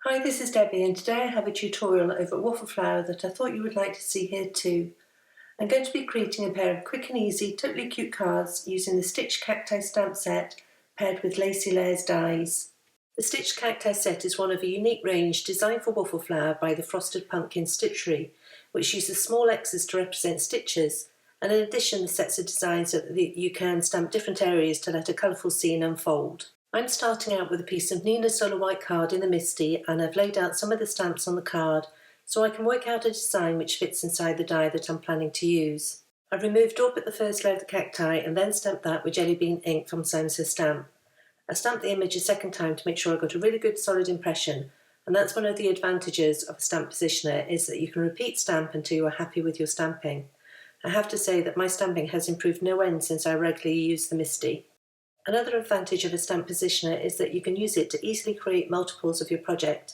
Hi, this is Debbie, and today I have a tutorial over waffle flower that I thought you would like to see here too. I'm going to be creating a pair of quick and easy, totally cute cards using the Stitched Cacti stamp set paired with Lacy Layers dies. The Stitched Cacti set is one of a unique range designed for waffle flower by the Frosted Pumpkin Stitchery, which uses small X's to represent stitches, and in addition the sets are designed so that you can stamp different areas to let a colourful scene unfold. I'm starting out with a piece of Nina Solar White card in the Misty, and I've laid out some of the stamps on the card so I can work out a design which fits inside the die that I'm planning to use. I've removed up at the first layer of the cacti and then stamped that with Jelly Bean ink from Simon Says Stamp. I stamped the image a second time to make sure I got a really good solid impression, and that's one of the advantages of a stamp positioner, is that you can repeat stamp until you are happy with your stamping. I have to say that my stamping has improved no end since I regularly use the Misty. Another advantage of a stamp positioner is that you can use it to easily create multiples of your project.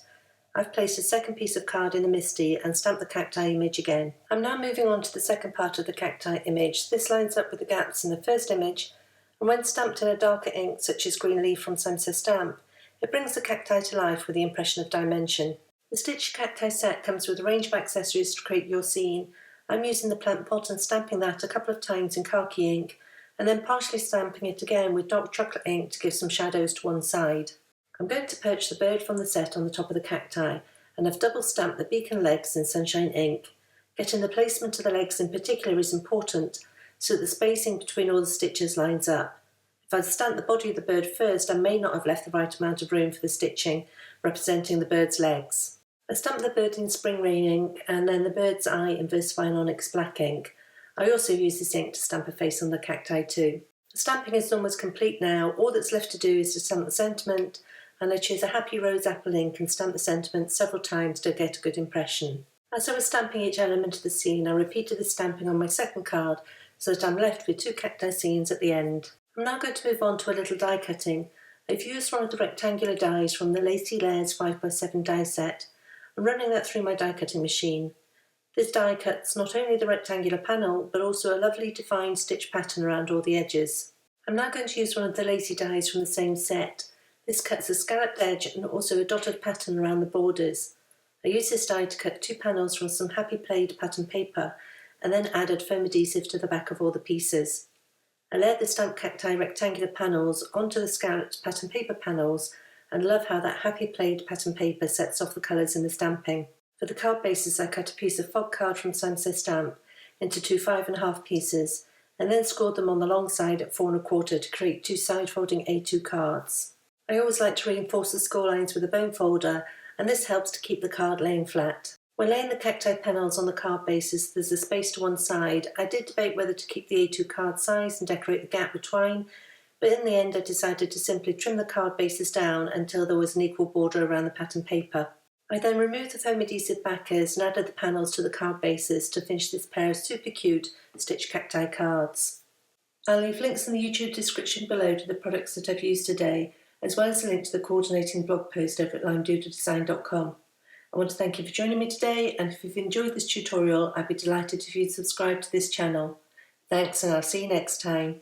I've placed a second piece of card in the Misty and stamped the cacti image again. I'm now moving on to the second part of the cacti image. This lines up with the gaps in the first image, and when stamped in a darker ink such as green leaf from Simon Says Stamp, it brings the cacti to life with the impression of dimension. The Stitched Cacti set comes with a range of accessories to create your scene. I'm using the plant pot and stamping that a couple of times in khaki ink, and then partially stamping it again with dark chocolate ink to give some shadows to one side. I'm going to perch the bird from the set on the top of the cacti, and I've double stamped the beak and legs in sunshine ink. Getting the placement of the legs in particular is important, so that the spacing between all the stitches lines up. If I'd stamped the body of the bird first, I may not have left the right amount of room for the stitching representing the bird's legs. I stamped the bird in spring rain ink and then the bird's eye in VersaFine Onyx black ink. I also use this ink to stamp a face on the cacti too. The stamping is almost complete now. All that's left to do is to stamp the sentiment, and I choose a Happy Rose apple ink and stamp the sentiment several times to get a good impression. As I was stamping each element of the scene, I repeated the stamping on my second card so that I'm left with two cacti scenes at the end. I'm now going to move on to a little die cutting. I've used one of the rectangular dies from the Lacy Layers 5x7 die set. I'm running that through my die cutting machine. This die cuts not only the rectangular panel, but also a lovely defined stitch pattern around all the edges. I'm now going to use one of the lacy dies from the same set. This cuts a scalloped edge and also a dotted pattern around the borders. I used this die to cut two panels from some Happy Played pattern paper, and then added foam adhesive to the back of all the pieces. I layered the stamped cacti rectangular panels onto the scalloped pattern paper panels, and love how that Happy Played pattern paper sets off the colours in the stamping. For the card bases, I cut a piece of fog card from Simon Says Stamp into two 5.5 pieces, and then scored them on the long side at 4 1/4 to create two side-folding A2 cards. I always like to reinforce the score lines with a bone folder, and this helps to keep the card laying flat. When laying the cacti panels on the card bases, there's a space to one side. I did debate whether to keep the A2 card size and decorate the gap with twine, but in the end I decided to simply trim the card bases down until there was an equal border around the pattern paper. I then removed the foam adhesive backers and added the panels to the card bases to finish this pair of super cute stitched cacti cards. I'll leave links in the YouTube description below to the products that I've used today, as well as a link to the coordinating blog post over at limedoodledesign.com. I want to thank you for joining me today, and if you've enjoyed this tutorial, I'd be delighted if you'd subscribe to this channel. Thanks, and I'll see you next time.